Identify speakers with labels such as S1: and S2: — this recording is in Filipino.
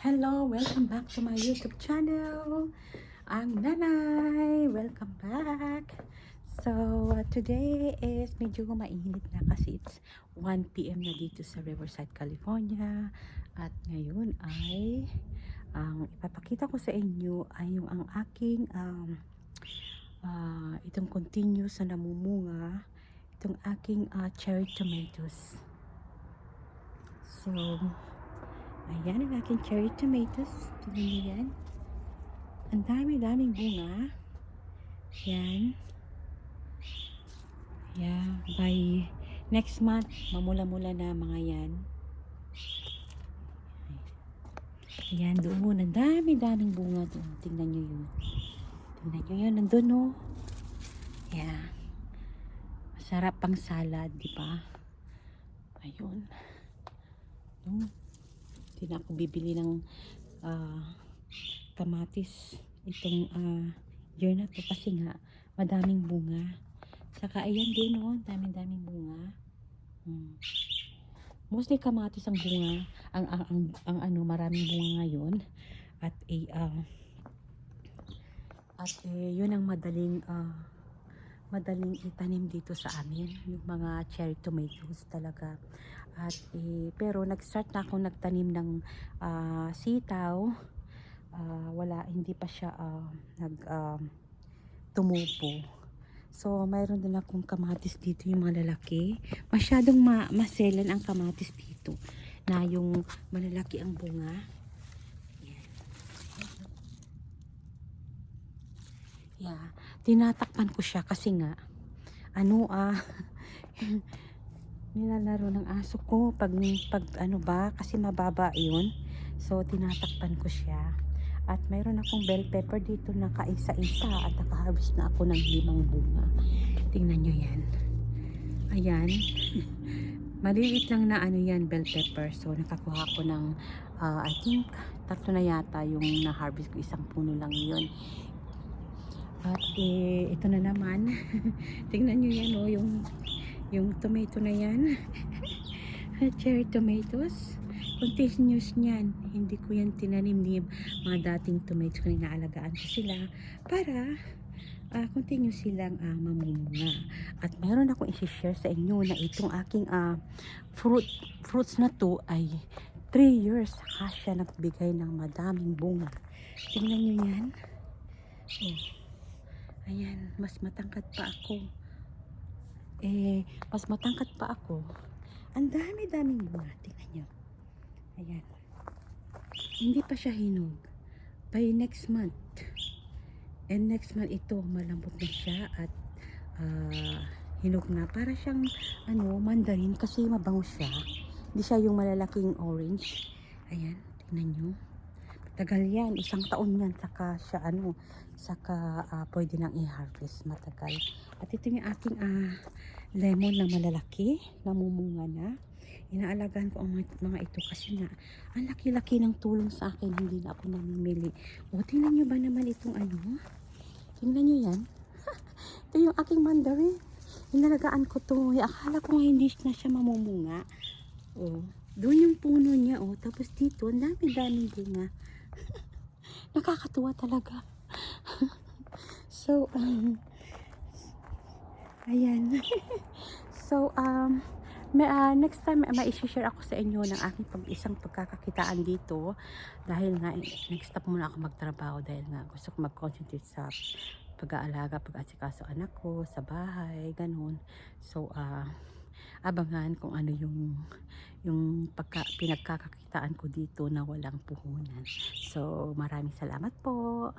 S1: Hello, welcome back to my YouTube channel. Ang Nanay, welcome back. So, today is medyo mainit na kasi it's 1 PM na dito sa Riverside, California. At ngayon ay ang ipapakita ko sa inyo ay yung ang aking itong continuous na namumunga, itong aking cherry tomatoes. So, ayan ang aking cherry tomatoes. Tignan niyo yan. Ang dami-daming bunga. Yan. Yeah. By next month, mamula-mula na mga yan. Ayan doon. Ang dami-daming bunga doon. Tingnan nyo yun. Tingnan nyo yun. Nandun no. Yeah. Masarap pang salad, di ba? Ayun. Hindi na ako bibili ng kamatis itong year na to kasi nga madaming bunga. Saka ayan din oh, daming bunga. Mostly kamatis ang bunga, ang ano, maraming bunga ngayon. At yun ang madaling itanim dito sa amin, yung mga cherry tomatoes talaga. At pero nag-start na ako nagtanim ng sitaw. Hindi pa siya tumubo. So mayroon din akong kamatis dito, yung mga lalaki. Masyadong maselan ang kamatis dito na yung malalaki ang bunga. Yan. Yeah, tinatakpan ko siya kasi nga nilalaro ng aso ko pag ano ba kasi mababa yun. So tinatakpan ko siya. At mayroon akong bell pepper dito na kaisa-isa at nakaharvest na ako ng 5 bunga. Tingnan nyo yan. Ayan. Maliliit lang na ano yan, bell pepper. So nakakuha ko ng I think 3 na yata yung na-harvest ko. Isang puno lang yun. At ito na naman. Tingnan nyo yan oh, yung tomato na yan. Cherry tomatoes. Continuous niyan. Hindi ko yan tinanim ni mga dating tomatoes kung inaalagaan ko sila para continuous silang mamumunga. At meron akong i-share sa inyo na itong aking fruits na to ay 3 years saka siya nagbigay ng madaming bunga. Tingnan nyo yan. Oh. Ayan, mas matangkad pa ako. Mas matangkad pa ako. Ang dami-daming bunga. Tingnan nyo. Ayan. Hindi pa siya hinog. By next month. And next month ito, malambot na siya at hinog na. Para siyang mandarin kasi mabango siya. Hindi siya yung malalaking orange. Ayan, tingnan nyo. Tagal yan. 1 taon yan. Saka siya pwede nang i-harvest. Matagal. At ito yung aking lemon na malalaki. Namumunga na. Inaalagaan ko ang mga ito kasi nga ang laki-laki ng tulong sa akin, hindi na ako namimili. O tingnan nyo ba naman itong tingnan nyo yan. Ito yung aking mandarin, inalagaan ko to. Akala ko nga hindi na siya mamumunga. O doon yung puno niya tapos dito ang dami-daming bunga. Nakakatuwa talaga. So ayan. So next time mai-share ako sa inyo ng aking isang pagkakakitaan dito dahil nga next stop muna ako magtrabaho dahil nga gusto ko mag-concentrate sa pag-aalaga, pag-asikaso anak ko sa bahay, ganun. So abangan kung ano yung pinagkakakitaan ko dito na walang puhunan. So maraming salamat po.